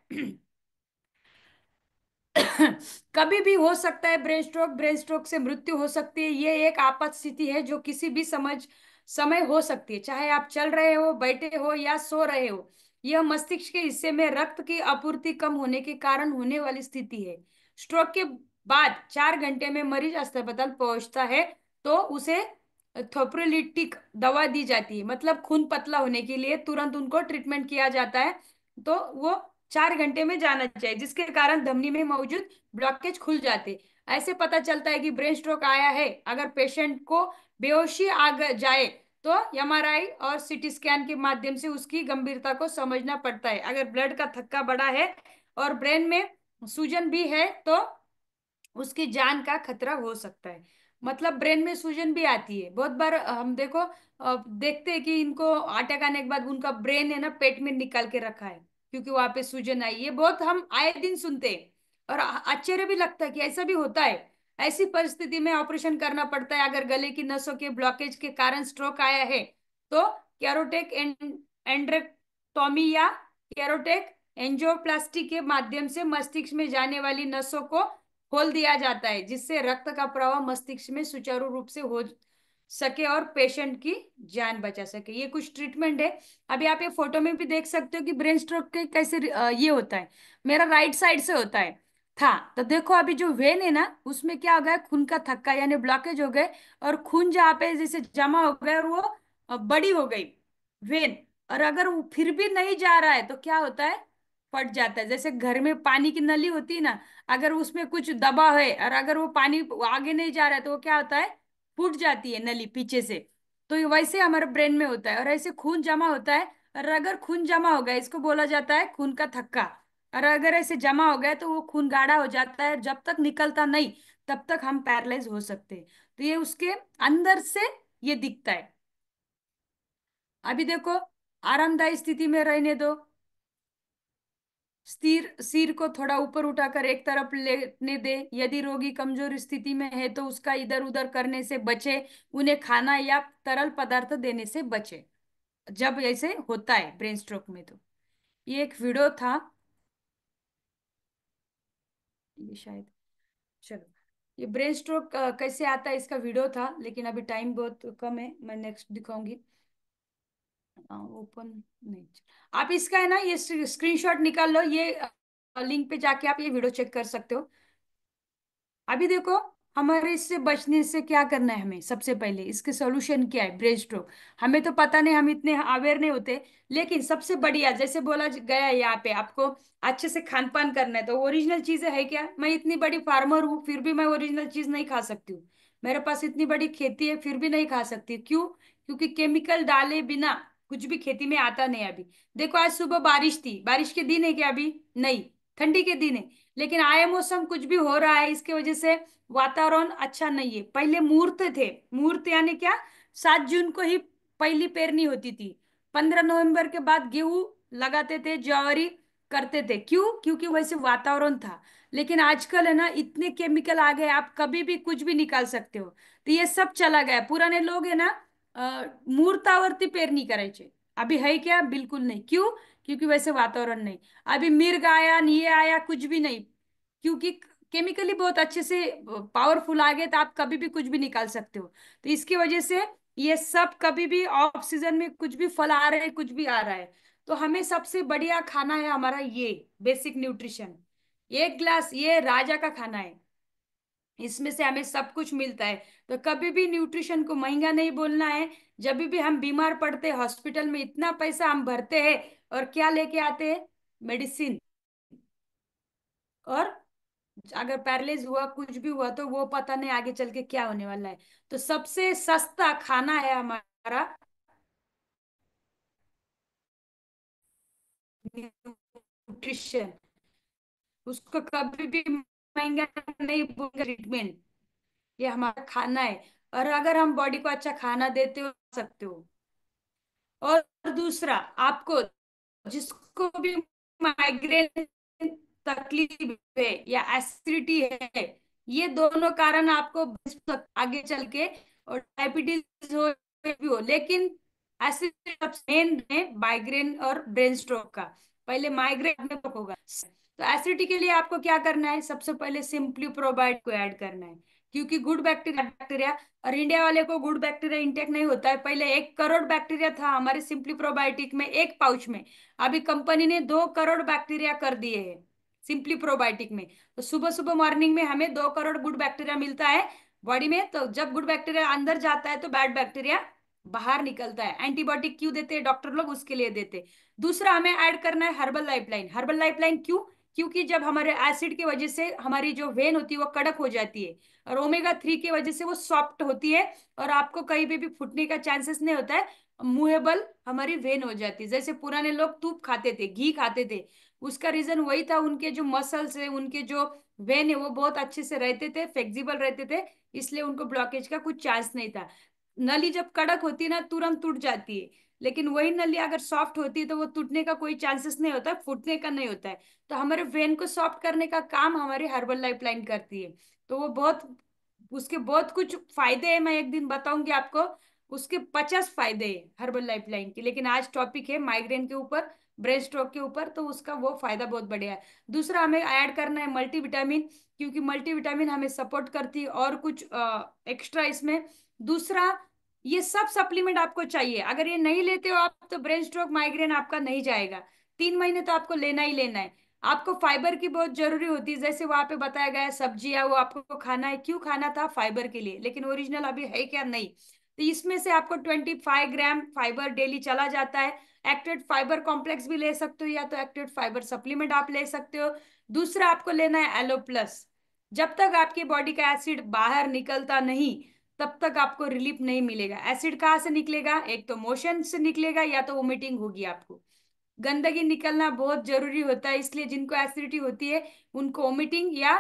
कभी भी हो सकता है ब्रेन स्ट्रोक। ब्रेन स्ट्रोक से मृत्यु हो सकती है। ये एक आपात स्थिति है जो किसी भी समय हो सकती है, चाहे आप चल रहे हो, बैठे हो या सो रहे हो। यह मस्तिष्क के हिस्से में रक्त की आपूर्ति कम होने के कारण होने वाली स्थिति है। स्ट्रोक के बाद 4 घंटे में मरीज अस्पताल पहुंचता है तो उसे थ्रोम्बोलिटिक दवा दी जाती है, मतलब खून पतला होने के लिए तुरंत उनको ट्रीटमेंट किया जाता है। तो वो 4 घंटे में जाना चाहिए, जिसके कारण धमनी में मौजूद ब्लॉकेज खुल जाते। ऐसे पता चलता है कि ब्रेन स्ट्रोक आया है अगर पेशेंट को बेहोशी जाए तो एमआरआई और सीटी स्कैन के माध्यम से उसकी गंभीरता को समझना पड़ता है। अगर ब्लड का थक्का बड़ा है और ब्रेन में सूजन भी है तो उसकी जान का खतरा हो सकता है। मतलब ब्रेन में सूजन भी आती है बहुत बार। हम देखते हैं कि इनको अटैक आने के बाद उनका ब्रेन है ना पेट में निकाल के रखा है, क्योंकि वहां पे सूजन आई। ये बहुत हम आए दिन सुनते हैं और आश्चर्य भी लगता है कि ऐसा भी होता है। ऐसी परिस्थिति में ऑपरेशन करना पड़ता है अगर गले की नसों के ब्लॉकेज के कारण स्ट्रोक आया है। तो कैरोटेक एंड्रेक्टोमी या कैरोटेक एंजियोप्लास्टी के माध्यम से मस्तिष्क में जाने वाली नसों को खोल दिया जाता है, जिससे रक्त का प्रवाह मस्तिष्क में सुचारू रूप से हो सके और पेशेंट की जान बचा सके। ये कुछ ट्रीटमेंट है। अभी आप ये फोटो में भी देख सकते हो कि ब्रेन स्ट्रोक के कैसे ये होता है। मेरा राइट साइड से होता है था, तो देखो अभी जो वेन है ना, उसमें क्या हो गया, खून का थक्का यानी ब्लॉकेज हो गए, और खून जहाँ पे जैसे जमा हो गया और वो बड़ी हो गई वेन। और अगर वो फिर भी नहीं जा रहा है तो क्या होता है, फट जाता है। जैसे घर में पानी की नली होती है ना, अगर उसमें कुछ दबा है और अगर वो पानी आगे नहीं जा रहा है तो वो क्या होता है, फूट जाती है नली पीछे से। तो ये वैसे हमारे ब्रेन में होता है, और ऐसे खून जमा होता है। और अगर खून जमा हो गया, इसको बोला जाता है खून का थक्का। और अगर ऐसे जमा हो गया तो वो खून गाढ़ा हो जाता है, जब तक निकलता नहीं तब तक हम पैरालाइज हो सकते हैं। तो ये उसके अंदर से ये दिखता है। अभी देखो, आरामदायी स्थिति में रहने दो। स्थिर सिर को थोड़ा ऊपर उठाकर एक तरफ लेने दे। यदि रोगी कमजोर स्थिति में है तो उसका इधर उधर करने से बचे। उन्हें खाना या तरल पदार्थ देने से बचे जब ऐसे होता है ब्रेन स्ट्रोक में। तो ये एक वीडियो था, ये शायद, चलो, ये ब्रेन स्ट्रोक कैसे आता है इसका वीडियो था, लेकिन अभी टाइम बहुत कम है, मैं नेक्स्ट दिखाऊंगी। ओपन नहीं, आप इसका है ना ये स्क्रीनशॉट निकाल लो, ये लिंक पे जाके आप ये वीडियो चेक कर सकते हो। अभी देखो, हमारे इससे बचने से क्या करना है हमें। सबसे पहले इसके सॉल्यूशन क्या है ब्रेन स्ट्रोक। हमें तो पता नहीं, हम इतने अवेयर नहीं होते। लेकिन सबसे बढ़िया, जैसे बोला गया है यहाँ पे, आपको अच्छे से खान पान करना है। तो ओरिजिनल चीजें है क्या? मैं इतनी बड़ी फार्मर हूँ फिर भी मैं ओरिजिनल चीज नहीं खा सकती हूँ। मेरे पास इतनी बड़ी खेती है फिर भी नहीं खा सकती। क्यों? क्योंकि केमिकल डाले बिना कुछ भी खेती में आता नहीं। अभी देखो, आज सुबह बारिश थी, बारिश के दिन है क्या? अभी नहीं, ठंडी के दिन है। लेकिन आया मौसम कुछ भी हो रहा है, इसके वजह से वातावरण अच्छा नहीं है। पहले मुहूर्त थे, मुहूर्त यानी क्या? 7 जून को ही पहली पेरनी होती थी। 15 नवंबर के बाद गेहूं लगाते थे, ज्वारी करते थे। क्यों? क्योंकि वैसे वातावरण था। लेकिन आजकल है ना, इतने केमिकल आ गए, आप कभी भी कुछ भी निकाल सकते हो। तो ये सब चला गया। पुराने लोग है ना, मुहूर्तावर्ती पेरणी करायचे। अभी है क्या? बिल्कुल नहीं। क्यों? क्योंकि वैसे वातावरण नहीं। अभी मिर्ग आया, ये आया, कुछ भी नहीं। क्योंकि केमिकली बहुत अच्छे से पावरफुल आ गए, तो आप कभी भी कुछ भी निकाल सकते हो। तो इसकी वजह से ये सब कभी भी ऑफ सीजन में कुछ भी फल आ रहे हैं, कुछ भी आ रहा है। तो हमें सबसे बढ़िया खाना है हमारा ये बेसिक न्यूट्रिशन। एक ग्लास ये राजा का खाना है, इसमें से हमें सब कुछ मिलता है। तो कभी भी न्यूट्रिशन को महंगा नहीं बोलना है। जब भी हम बीमार पड़ते हैं, हॉस्पिटल में इतना पैसा हम भरते हैं, और क्या लेके आते हैं? मेडिसिन। और अगर पैरालिज हुआ, कुछ भी हुआ, तो वो पता नहीं आगे चल के क्या होने वाला है। तो सबसे सस्ता खाना है हमारा न्यूट्रिशन। उसको कभी भी महंगा नहीं बोलेंगे। ट्रीटमेंट, ये हमारा खाना है। और अगर हम बॉडी को अच्छा खाना देते हो सकते हो। और दूसरा, आपको जिसको भी माइग्रेन तकलीफ है या एसिडिटी है, ये दोनों कारण आपको आगे चल के, और डायबिटीज हो भी हो। लेकिन एसिडिटी मेन है माइग्रेन और ब्रेन स्ट्रोक का। पहले माइग्रेन में होगा। तो एसिडिटी के लिए आपको क्या करना है? सबसे पहले सिंपली प्रोबायोटिक को ऐड करना है। क्योंकि गुड बैक्टीरिया बैक्टीरिया और इंडिया वाले को गुड बैक्टीरिया इंटेक नहीं होता है। पहले 1 करोड़ बैक्टीरिया था हमारे सिंपली प्रोबायोटिक में, एक पाउच में। अभी कंपनी ने 2 करोड़ बैक्टीरिया कर दिए हैं सिंपली प्रोबायोटिक में। तो सुबह सुबह मॉर्निंग में हमें 2 करोड़ गुड बैक्टीरिया मिलता है बॉडी में। तो जब गुड बैक्टीरिया अंदर जाता है तो बैड बैक्टीरिया बाहर निकलता है। एंटीबायोटिक क्यों देते हैं डॉक्टर लोग? उसके लिए देते हैं। दूसरा, हमें ऐड करना है हर्बल लाइफलाइन। हर्बल लाइफलाइन क्यों? क्योंकि जब हमारे एसिड की वजह से हमारी जो वेन होती है वो कड़क हो जाती है, और ओमेगा 3 की वजह से वो सॉफ्ट होती है, और आपको कहीं भी फूटने का चांसेस नहीं होता है। मूवेबल हमारी वेन हो जाती है। जैसे पुराने लोग तूप खाते थे, घी खाते थे, उसका रीजन वही था। उनके जो मसल्स है, उनके जो वेन है, वो बहुत अच्छे से रहते थे, फ्लेक्सिबल रहते थे, इसलिए उनको ब्लॉकेज का कुछ चांस नहीं था। नली जब कड़क होती है ना, तुरंत टूट जाती है। लेकिन वही नली अगर सॉफ्ट होती है तो वो टूटने का कोई चांसेस नहीं होता है, फूटने का नहीं होता है। तो हमारे वेन को सॉफ्ट करने का काम हमारी हर्बल लाइफलाइन करती है। तो वो बहुत, उसके बहुत कुछ फायदे हैं, मैं एक दिन बताऊंगी आपको। उसके 50 फायदे हैं हर्बल लाइफलाइन के। लेकिन आज टॉपिक है माइग्रेन के ऊपर, ब्रेन स्ट्रोक के ऊपर, तो उसका वो फायदा बहुत बढ़िया है। दूसरा, हमें ऐड करना है मल्टीविटामिन। क्योंकि मल्टीविटामिन हमें सपोर्ट करती है, और कुछ एक्स्ट्रा इसमें। दूसरा, ये सब सप्लीमेंट आपको चाहिए। अगर ये नहीं लेते हो आप, तो ब्रेन स्ट्रोक माइग्रेन आपका नहीं जाएगा। 3 महीने तो आपको लेना ही लेना है। आपको फाइबर की बहुत जरूरी होती है, जैसे वहां पे बताया गया है सब्जियां, वो आपको खाना है। क्यों खाना था? फाइबर के लिए। लेकिन ओरिजिनल अभी है क्या? नहीं। तो इसमें से आपको 25 ग्राम फाइबर डेली चला जाता है। एक्टिव फाइबर कॉम्प्लेक्स भी ले सकते हो, या तो एक्टिव फाइबर सप्लीमेंट आप ले सकते हो। दूसरा, आपको लेना है एलो प्लस। जब तक आपकी बॉडी का एसिड बाहर निकलता नहीं, तब तक आपको रिलीफ नहीं मिलेगा। एसिड कहाँ से निकलेगा? एक तो मोशन से निकलेगा या तो वोमिटिंग होगी आपको। गंदगी निकलना बहुत जरूरी होता है, इसलिए जिनको एसिडिटी होती है उनको वोमिटिंग या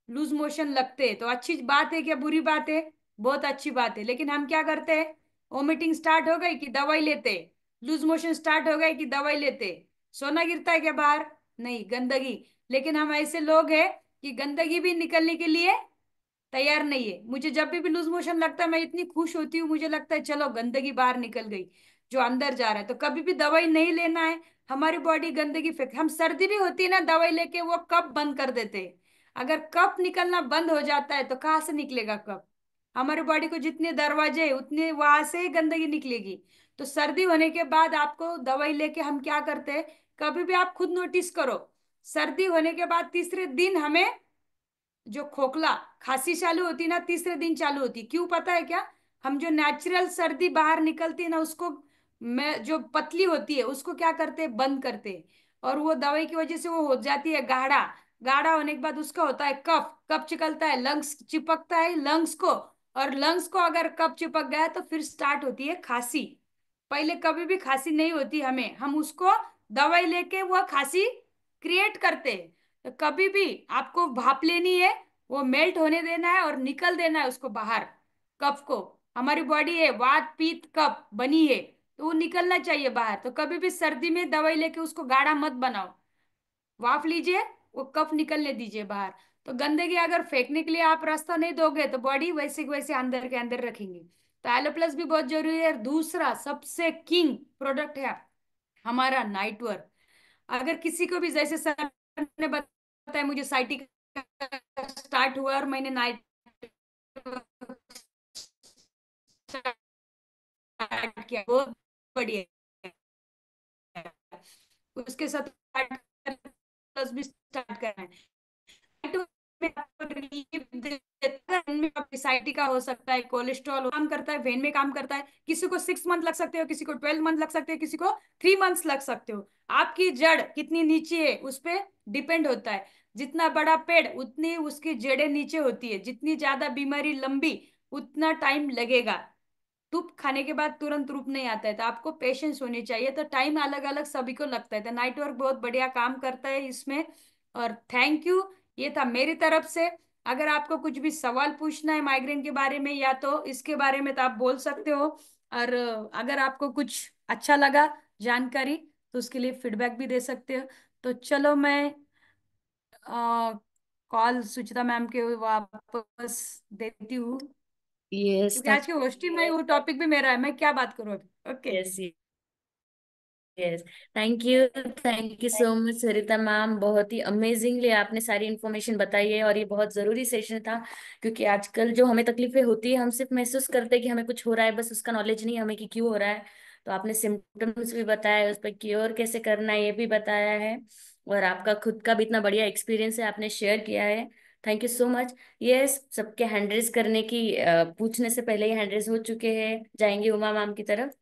लूज मोशन लगते हैं। तो अच्छी बात है क्या बुरी बात है? बहुत अच्छी बात है। लेकिन हम क्या करते हैं, वोमिटिंग स्टार्ट हो गई कि दवाई लेते, लूज मोशन स्टार्ट हो गए कि दवाई लेते, सोना गिरता है क्या बाहर? नहीं, गंदगी। लेकिन हम ऐसे लोग हैं कि गंदगी भी निकलने के लिए तैयार नहीं है। मुझे जब भी लूज मोशन लगता है मैं इतनी खुश होती हूँ, मुझे लगता है चलो गंदगी बाहर निकल गई, जो अंदर जा रहा है। तो कभी भी दवाई नहीं लेना है। हमारी बॉडी गंदगी फेंक, हम सर्दी भी होती है ना, दवाई लेके वो कप बंद कर देते हैं। अगर कप निकलना बंद हो जाता है तो कहाँ से निकलेगा कप? हमारी बॉडी को जितने दरवाजे है उतने वहां से ही गंदगी निकलेगी। तो सर्दी होने के बाद आपको दवाई लेके हम क्या करते हैं, कभी भी आप खुद नोटिस करो, सर्दी होने के बाद तीसरे दिन हमें जो खोखला खांसी चालू होती ना, तीसरे दिन चालू होती। क्यों पता है क्या? हम जो नेचुरल सर्दी बाहर निकलती है ना उसको, मैं जो पतली होती है उसको क्या करते हैं, बंद करते हैं। और वो दवाई की वजह से वो हो जाती है गाढ़ा। गाढ़ा होने के बाद उसका होता है कफ, कफ चिकलता है, लंग्स चिपकता है लंग्स को। और लंग्स को अगर कफ चिपक गया तो फिर स्टार्ट होती है खांसी। पहले कभी भी खांसी नहीं होती हमें, हम उसको दवाई लेके वो खांसी क्रिएट करते हैं। तो कभी भी आपको भाप लेनी है, वो मेल्ट होने देना है और निकल देना है उसको बाहर, कफ को। हमारी बॉडी है वात पित्त कफ बनी है, तो वो निकलना चाहिए बाहर। तो कभी भी सर्दी में दवाई लेके उसको गाढ़ा मत बनाओ, वाफ लीजिए, वो कफ निकलने दीजिए बाहर। तो गंदगी अगर फेंकने के लिए आप रास्ता नहीं दोगे तो बॉडी वैसे के वैसे अंदर के अंदर रखेंगे। तो एलो प्लस भी बहुत जरूरी है। दूसरा सबसे किंग प्रोडक्ट है हमारा नाइट वर्क। अगर किसी को भी, जैसे सर ने बताया मुझे साइटिका स्टार्ट हुआ और मैंने नाइट स्टार्ट किया, बहुत बढ़िया है। उसके साथ प्लस भी स्टार्ट करना है। में आपको रिलीफ देता है, इनमें एंग्जाइटी का हो सकता है, कोलेस्ट्रॉल काम करता है, वेन में काम करता है। किसी को 6 मंथ लग सकते हो, किसी को 12 मंथ लग सकते हो, किसी को 3 मंथ्स लग सकते हो। आपकी जड़ कितनी नीचे है उस पर डिपेंड होता है। जितना बड़ा पेड़ उतनी उसकी जड़ें नीचे होती है, जितनी ज्यादा बीमारी लंबी उतना टाइम लगेगा। धूप खाने के बाद तुरंत धूप नहीं आता है, तो आपको पेशेंस होनी चाहिए। तो टाइम अलग अलग सभी को लगता है, तो नाइट वर्क बहुत बढ़िया काम करता है इसमें। और थैंक यू, ये था मेरी तरफ से। अगर आपको कुछ भी सवाल पूछना है माइग्रेन के बारे में या तो इसके बारे में तो आप बोल सकते हो। और अगर आपको कुछ अच्छा लगा जानकारी तो उसके लिए फीडबैक भी दे सकते हो। तो चलो मैं कॉल सुचिता मैम के वापस देती हूँ, यस क्योंकि थैंक आज की होस्टिंग में वो टॉपिक भी मेरा है, मैं क्या बात करूँ अभी। Okay. Yes yes thank you so much Sarita ma'am, बहुत ही अमेजिंगली आपने सारी इन्फॉर्मेशन बताई है। और ये बहुत जरूरी सेशन था, क्योंकि आजकल जो हमें तकलीफें होती है हम सिर्फ महसूस करते हैं कि हमें कुछ हो रहा है, बस उसका नॉलेज नहीं हमें कि क्यों हो रहा है। तो आपने सिम्टम्स भी बताया, उस पर क्योर कैसे करना है ये भी बताया है। और आपका खुद का भी इतना बढ़िया एक्सपीरियंस है, आपने शेयर किया है। Thank you so much. Yes, सबके हैंड रेज करने की पूछने से पहले ही हैंड रेज हो चुके हैं, जाएंगे उमा मैम की तरफ।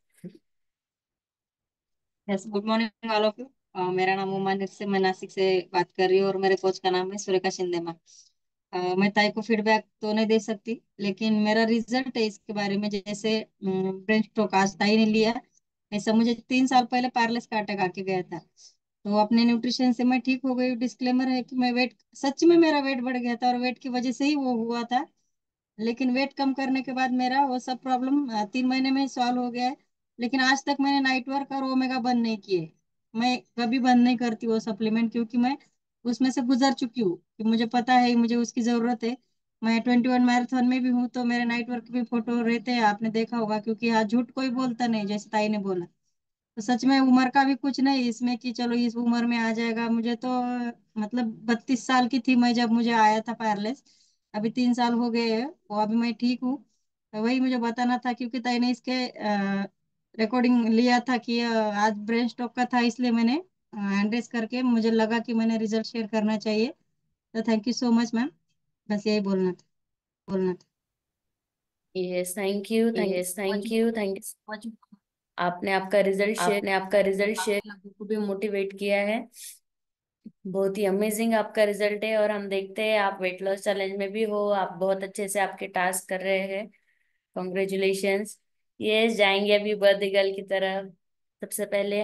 Yes, good morning all of you. मेरा नाम उमा से, मैं नासिक से बात कर रही हूँ और मेरे कोच का नाम है सुरेखा शिंदे मैम। मैं ताई को फीडबैक तो नहीं दे सकती, लेकिन मेरा रिजल्ट है इसके बारे में। जैसे ब्रेन स्ट्रोक आज ताई ने लिया, ऐसा मुझे 3 साल पहले पैरलेस का अटैक आके गया था। तो अपने न्यूट्रिशन से मैं ठीक हो गई। डिस्क्लेमर है कि मैं वेट, सच में मेरा वेट बढ़ गया था और वेट की वजह से ही वो हुआ था। लेकिन वेट कम करने के बाद मेरा वो सब प्रॉब्लम 3 महीने में सॉल्व हो गया है। लेकिन आज तक मैंने नाइट वर्क और ओमेगा बंद नहीं किए। मैं कभी बंद नहीं करती वो सप्लीमेंट, क्योंकि मैं उसमें से गुजर चुकी हूँ, कि मुझे पता है मुझे उसकी जरूरत है। मैं 21 मैराथन में भी हूँ, तो मेरे नाइट वर्क भी फोटो रहते हैं, आपने देखा होगा। क्योंकि हाँ, झूठ कोई बोलता नहीं, जैसे ताई ने बोला। तो सच में उम्र का भी कुछ नहीं इसमें कि चलो इस उम्र में आ जाएगा। मुझे तो मतलब 32 साल की थी मैं जब मुझे आया था पैरलेस। अभी 3 साल हो गए हैं, वो अभी मैं ठीक हूँ। तो वही मुझे बताना था, क्योंकि ताई ने इसके रिकॉर्डिंग लिया था कि आज ब्रेन स्ट्रोक का था, इसलिए मैंने एड्रेस करके मुझे लगा कि मैंने रिजल्ट शेयर करना चाहिए। तो thank you so much ma'am, बस यही बोलना था। Thank yes, thank you you thank you. So much. आपने आपका रिजल्ट शेयर, आपने आपका रिजल्ट शेयर लोगों को भी मोटिवेट किया है। बहुत ही अमेजिंग आपका रिजल्ट है। और हम देखते हैं आप वेट लॉस चैलेंज में भी हो, आप बहुत अच्छे से आपके टास्क कर रहे हैं। कॉन्ग्रेचुलेशंस। यस, जाएंगे अभी बर्थडे गर्ल की तरफ। सबसे पहले